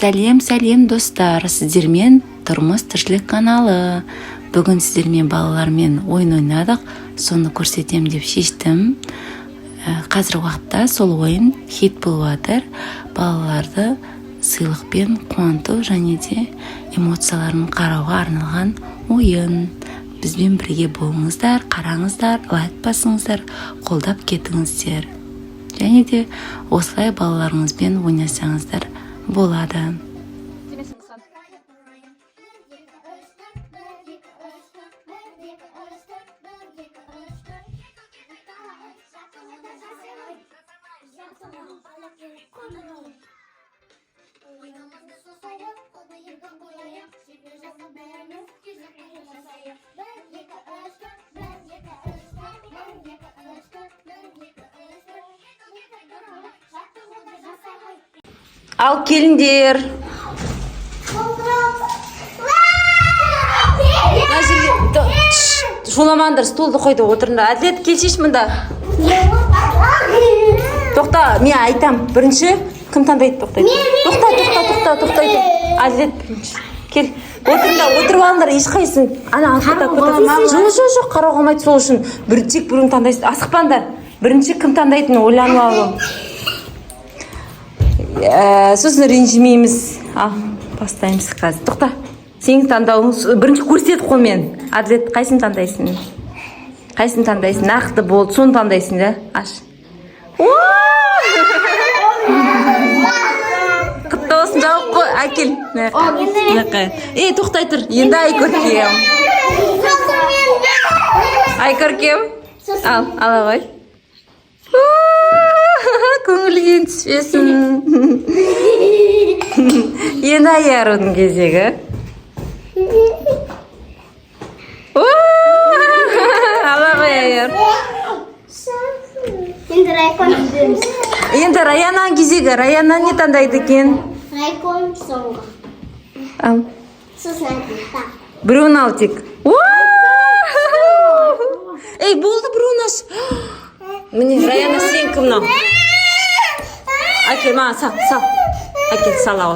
Сәлем достар, сіздермен тұрмыс тіршілік каналы. Бүгін сіздермен балалармен ойын ойнадық, соны көрсетем деп шештім. Қазір уақытта сол ойын хит болып жатыр. Балаларды сыйлықпен қуанту және де эмоцияларын қарауға арналған ойын. Бізбен бірге болыңыздар, қараңыздар, лайк басыңыздар, қолдап кетіңіздер. Және де осылай балаларыңызбен ойнасаңыздар болады. Ал келіндер. Шуламаңдар, столды қойды отырыңдар. Әділет, келшеш мұнда. Тоқта, мен айтам. Бірінші кім таңдайды? Тоқтайды. Тоқтайды. Әділет бірінші. Кел. Отырып алыңдар, ешқайсың. Ана алқата көтіп. Жоқ, қарау қылмайды сол үшін. Тек бірін таңдайсың. Асықпаңдар. Бірінші кім таңдайтын ойланып алу. Сосын ренжімейміз. Ал, бастаймыз қазір. Тоқта. Сенің таңдауыңыз бірінші көрсет қолмен. Әділет, қайсын таңдайсың? Нақты болды, соны таңдайсың да? Аш. Құтты болсын, жауып қой. Әкел. Тоқтай тұр. Енді Айкөркем. Ала ғой. Көңілген түспесін. Енді аярудың кезегі. Ала ғой аяр. Енді Раянаның кезегі. Раяна не таңдайды екен? Райком соңғы. Ал. Сосын айтты. Біреуін ал тек. Ей, болды біреуін аш. Міне, Раяна сен кімнің? Әкел, маған сал. Әкел, сал ау.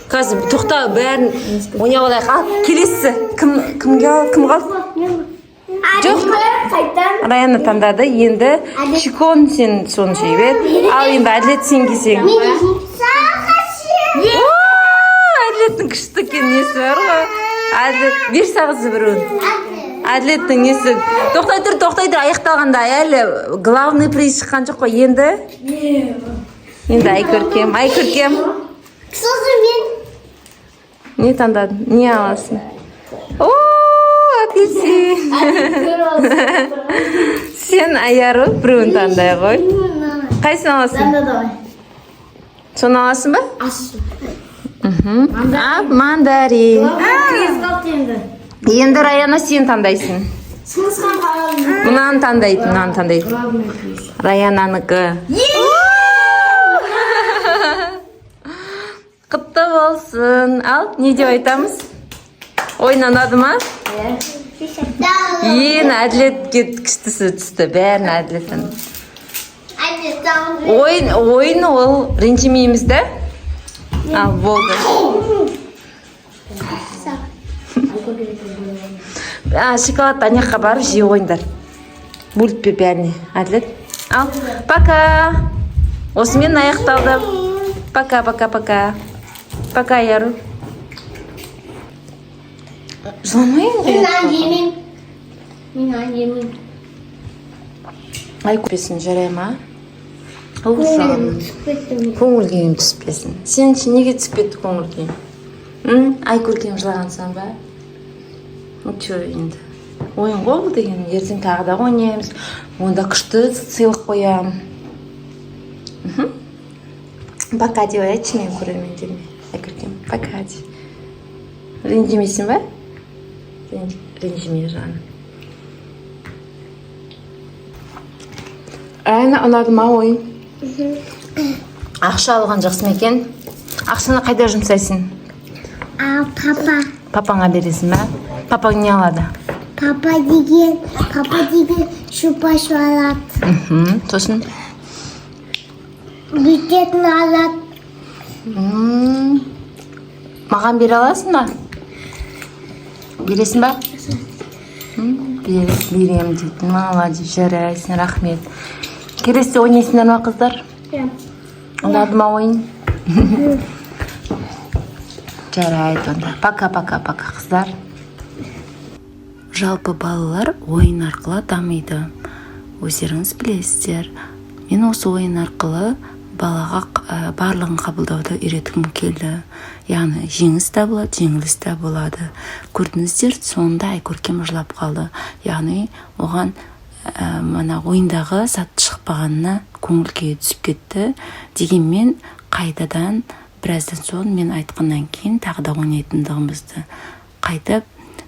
Қазір тоқта бәрін ойнап алайық. Ал, келесі. Кім қалды? Жоқ. Раяна таңдады. Енді Чикон сен соны жей бер. Ал, енді Әділет сен кезең. Әділеттің күшті екен несі бар ғой. Әділет, бер сағызы біреуін. Әділеттің несі. Тоқтай тұр, аяқталғанда әлі главный приз шыққан жоқ қой. Енді Айкөркем. Сосын мен. Не таңдадың? Не аласың? Апельсин. Сен аяру біреуін таңдай ғой. Қайсын аласың? Соны аласың ба? Мандарин. Енді Раяна сен таңдайсың. Мұнаны таңдайсың. Раянаныкі. Құтты болсын. Ал, не деп айтамыз? Ойнанады ма? Ең Әділетке күштісі түсті. Бәрін Әділеттің. Ойын ол ренжімейміз да? Ал, болды. Шоколад анияққа барып жей ойындар. Бөліппе бәріне. Әділет. Ал, пока. Осымен аяқталды. Пока. Пока, Яру. Жыламайын ғой? Мен жемейм. Ай көпесін жарай ма? Көңіл күйім түспесін. Сен үшін неге түспетті көңіл күйім? Ай көркем жылағансың ба? Че енді? Ойын ғой бұл деген. Ертең тағы да ойнаймыз. Онда күшті сыйлық қоям. Пока деп айтшы мен көрермендеріме. Ай көркем. Пока деп. Ренжімейсің ба? Ренжімей жаным. Әйна ұнады ма ойын? Ақша алған жақсы ма екен? Ақшаны қайда жұмсайсың? Папаңа бересің ба? Папаң не алады? Папа деген шупаш алады. Сосын? Бюджетін алады. Маған бере аласың ба? Бересің ба? Берем дейді. Молодец, жарайсың, рахмет. Келесі ойнайсыңдар ма, қыздар? Ұнады ма ойын? Жарайды онда. Пока, қыздар. Жалпы балалар ойын арқылы дамиды. Өздеріңіз білесіздер. Мен осы ойын арқылы балаға барлығын қабылдауды үйреткім келді. Яғни жеңіс те болады, жеңіліс те болады. Көрдіңіздер, сондай көркем жылап қалды. Яғни оған мана ойындағы сәтті шықпағанына көңіл күйі түсіп кетті. Дегенмен қайтадан біраздан соң мен айтқаннан кейін тағы да ойнайтындығымызды қайтып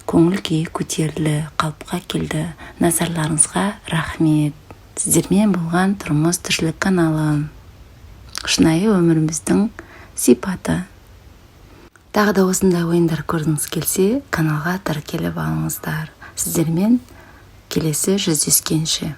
көңіл күйі көтерілді, қалыпқа келді. Назарларыңызға рахмет. Сіздермен болған Тұрмыс тіршілік каналы. Шынайы өміріміздің сипаты. Тағы да осындай ойындар көргіңіз келсе, каналға тіркеліп алыңыздар. Сіздермен келесі жүздескенше.